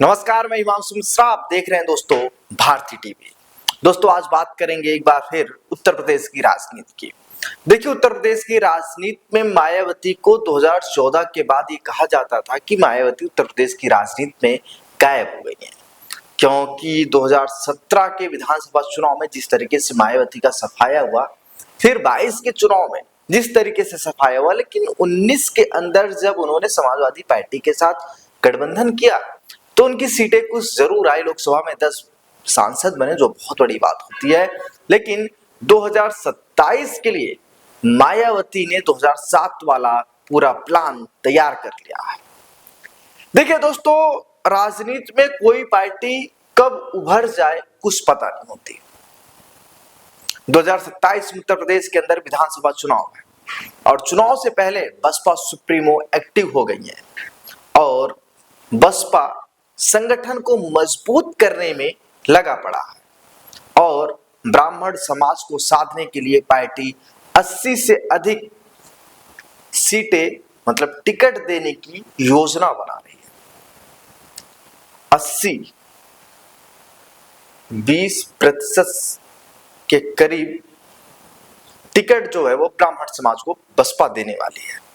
नमस्कार, मैं हिमांशु मिश्रा। आप देख रहे हैं दोस्तों भारतीय टीवी। दोस्तों आज बात करेंगे एक बार फिर उत्तर प्रदेश की राजनीति की। देखिए, उत्तर प्रदेश की राजनीति में मायावती को 2014 के बाद ये कहा जाता था कि मायावती उत्तर प्रदेश की राजनीति में गायब हो गई है, क्योंकि 2017 के विधानसभा चुनाव में जिस तरीके से मायावती का सफाया हुआ, फिर 22 के चुनाव में जिस तरीके से सफाया हुआ, लेकिन 19 के अंदर जब उन्होंने समाजवादी पार्टी के साथ गठबंधन किया तो उनकी सीटें कुछ जरूर आई। लोकसभा में 10 सांसद बने, जो बहुत बड़ी बात होती है। लेकिन 2027 के लिए मायावती ने 2007 वाला पूरा प्लान तैयार कर लिया है। देखिए दोस्तों, राजनीति में कोई पार्टी कब उभर जाए कुछ पता नहीं होती। 2027 में उत्तर प्रदेश के अंदर विधानसभा चुनाव है और चुनाव से पहले बसपा सुप्रीमो एक्टिव हो गई है और बसपा संगठन को मजबूत करने में लगा पड़ा है और ब्राह्मण समाज को साधने के लिए पार्टी 80 से अधिक सीटें मतलब टिकट देने की योजना बना रही है। 80 20% के करीब टिकट जो है वो ब्राह्मण समाज को बसपा देने वाली है।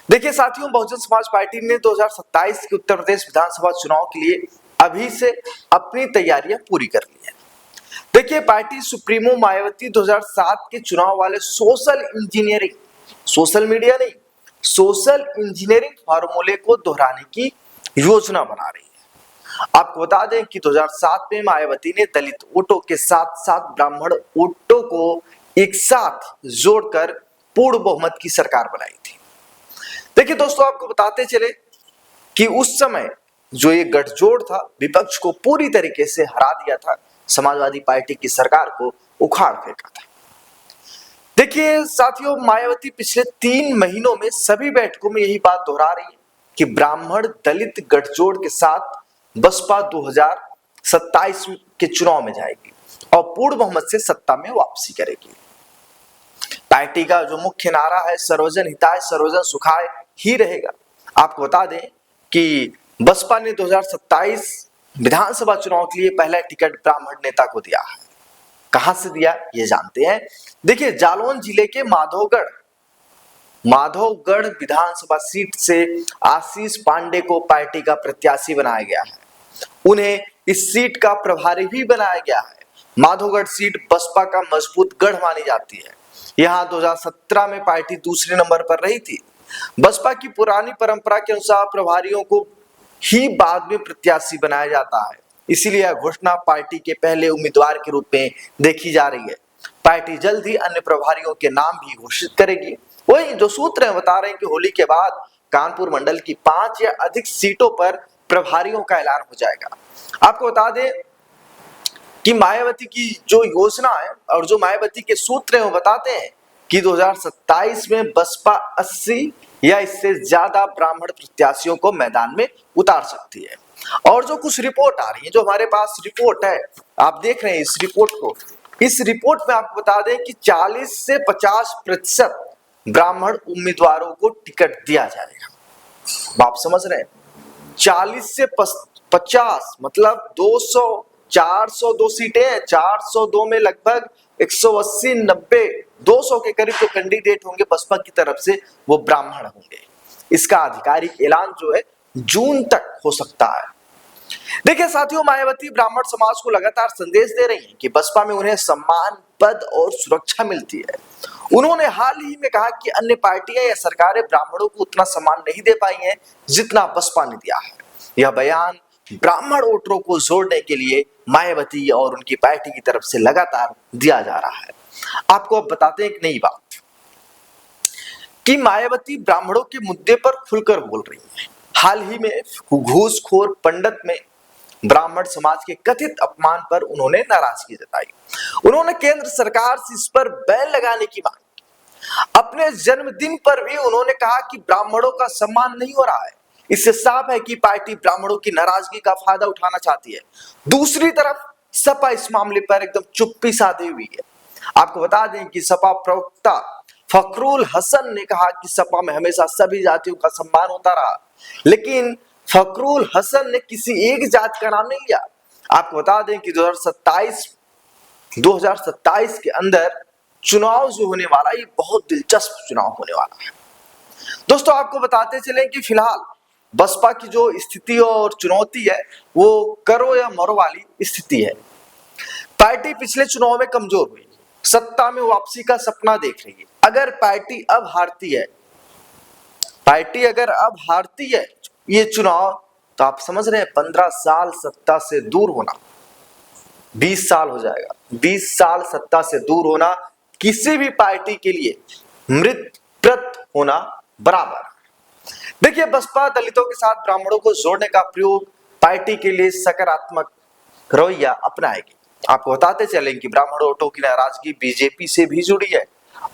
देखिए साथियों, बहुजन समाज पार्टी ने 2027 के उत्तर प्रदेश विधानसभा चुनाव के लिए अभी से अपनी तैयारियां पूरी कर ली है। देखिए, पार्टी सुप्रीमो मायावती 2007 के चुनाव वाले सोशल इंजीनियरिंग, सोशल मीडिया नहीं, सोशल इंजीनियरिंग फार्मूले को दोहराने की योजना बना रही है। आपको बता दें कि 2007 में मायावती ने दलित वोटों के साथ साथ ब्राह्मण वोटों को एक साथ जोड़कर पूर्ण बहुमत की सरकार बनाई थी। देखिए दोस्तों, आपको बताते चले कि उस समय जो ये गठजोड़ था, विपक्ष को पूरी तरीके से हरा दिया था, समाजवादी पार्टी की सरकार को उखाड़ फेंका था। देखिए साथियों, मायावती पिछले 3 महीनों में सभी बैठकों में यही बात दोहरा रही है कि ब्राह्मण दलित गठजोड़ के साथ बसपा 2027 के चुनाव में जाएगी और पूर्ण बहुमत से सत्ता में वापसी करेगी। पार्टी का जो मुख्य नारा है सर्वजन हिताय सर्वजन सुखाय ही रहेगा। आपको बता दें कि बसपा ने 2027 विधानसभा चुनाव के लिए पहला टिकट ब्राह्मण नेता को दिया है। कहां से दिया ये जानते हैं। देखिए, जालौन जिले के माधवगढ़ विधानसभा सीट से आशीष पांडे को पार्टी का प्रत्याशी बनाया गया है। उन्हें इस सीट का प्रभारी भी बनाया गया है। माधवगढ़ सीट बसपा का मजबूत गढ़ मानी जाती है। यहां 2017 में पार्टी दूसरे नंबर पर रही थी। बसपा की पुरानी परंपरा के अनुसार प्रभारियों को ही बाद में प्रत्याशी बनाया जाता है, इसीलिए यह घोषणा पार्टी के पहले उम्मीदवार के रूप में देखी जा रही है। पार्टी जल्द ही अन्य प्रभारियों के नाम भी घोषित करेगी। वही जो सूत्र है बता रहे हैं कि होली के बाद कानपुर मंडल की 5 या अधिक सीटों पर प्रभारियों का ऐलान हो जाएगा। आपको बता दें कि मायावती की जो योजना है और जो मायावती के सूत्र हैं वो बताते हैं कि 2027 में बसपा 80 या इससे ज्यादा ब्राह्मण प्रत्याशियों को मैदान में उतार सकती है। और जो कुछ रिपोर्ट आ रही है, जो हमारे पास रिपोर्ट है, आप देख रहे हैं इस रिपोर्ट को। इस रिपोर्ट में आपको बता दें कि 40 से 50% ब्राह्मण उम्मीदवारों को टिकट दिया जाएगा। आप समझ रहे हैं, 40 से 50 मतलब 200 402 सीटें हैं। 402 में लगभग 180 90 200 के करीब जो कैंडिडेट होंगे बसपा की तरफ से वो ब्राह्मण होंगे। इसका आधिकारिक ऐलान जो है जून तक हो सकता है। देखिए साथियों, मायावती ब्राह्मण समाज को लगातार संदेश दे रही है कि बसपा में उन्हें सम्मान, पद और सुरक्षा मिलती है। उन्होंने हाल ही में कहा कि अन्य पार्टियां या सरकारें ब्राह्मणों को उतना सम्मान नहीं दे पाई हैं जितना बसपा ने दिया है। यह बयान ब्राह्मण वोटरों को जोड़ने के लिए मायावती और उनकी पार्टी की तरफ से लगातार दिया जा रहा है। आपको अब बताते हैं एक नई बात कि मायावती ब्राह्मणों के मुद्दे पर खुलकर बोल रही है। हाल ही में घूसखोर पंडित में ब्राह्मण समाज के कथित अपमान पर उन्होंने नाराजगी जताई। उन्होंने केंद्र सरकार से इस पर बैन लगाने की मांग की। अपने जन्मदिन पर भी उन्होंने कहा कि ब्राह्मणों का सम्मान नहीं हो रहा है। इससे साफ है कि पार्टी ब्राह्मणों की नाराजगी का फायदा उठाना चाहती है। दूसरी तरफ सपा इस मामले पर एकदम चुप्पी साधे हुई है। आपको बता दें कि सपा प्रवक्ता फखरुल हसन ने कहा कि सपा में हमेशा सभी जातियों का सम्मान होता रहा, लेकिन फखरुल हसन ने किसी एक जात का नाम नहीं लिया। आपको बता दें कि 2027 के अंदर चुनाव जो होने वाला है, ये बहुत दिलचस्प चुनाव होने वाला है। दोस्तों आपको बताते चलें कि फिलहाल बसपा की जो स्थिति और चुनौती है वो करो या मरो वाली स्थिति है। पार्टी पिछले चुनाव में कमजोर हुई, सत्ता में वापसी का सपना देख रही है। अगर पार्टी अब हारती है ये चुनाव, तो आप समझ रहे हैं 15 साल सत्ता से दूर होना, 20 साल हो जाएगा। 20 साल सत्ता से दूर होना किसी भी पार्टी के लिए मृतप्रत होना बराबर। देखिए, बसपा दलितों के साथ ब्राह्मणों को जोड़ने का प्रयोग पार्टी के लिए सकारात्मक रवैया अपनाएगी। आपको बताते चलें कि ब्राह्मण वोटों की नाराजगी बीजेपी से भी जुड़ी है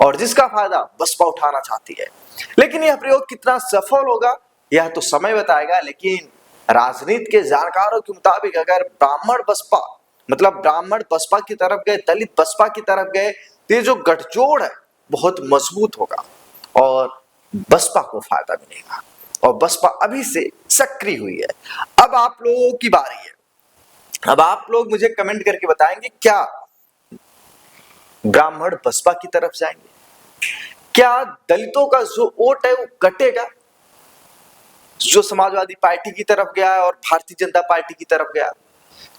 और जिसका फायदा बसपा उठाना चाहती है। लेकिन यह प्रयोग कितना सफल होगा यह तो समय बताएगा। लेकिन राजनीति के जानकारों के मुताबिक अगर ब्राह्मण बसपा की तरफ गए, दलित बसपा की तरफ गए, तो ये जो गठजोड़ है बहुत मजबूत होगा और बसपा को फायदा मिलेगा। और बसपा अभी से सक्रिय हुई है। अब आप लोगों की बारी है। अब आप लोग मुझे कमेंट करके बताएंगे, क्या ब्राह्मण बसपा की तरफ जाएंगे? क्या दलितों का जो वोट है वो कटेगा, जो समाजवादी पार्टी की तरफ गया है और भारतीय जनता पार्टी की तरफ गया?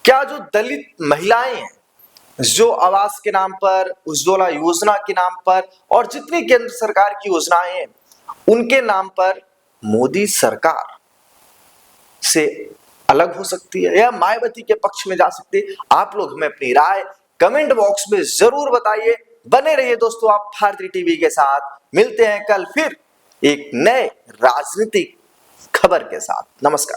क्या जो दलित महिलाएं हैं, जो आवास के नाम पर, उज्ज्वला योजना के नाम पर और जितनी केंद्र सरकार की योजनाएं हैं उनके नाम पर मोदी सरकार से अलग हो सकती है या मायावती के पक्ष में जा सकती है? आप लोग हमें अपनी राय कमेंट बॉक्स में जरूर बताइए। बने रहिए दोस्तों आप भारती टीवी के साथ। मिलते हैं कल फिर एक नए राजनीतिक खबर के साथ। नमस्कार।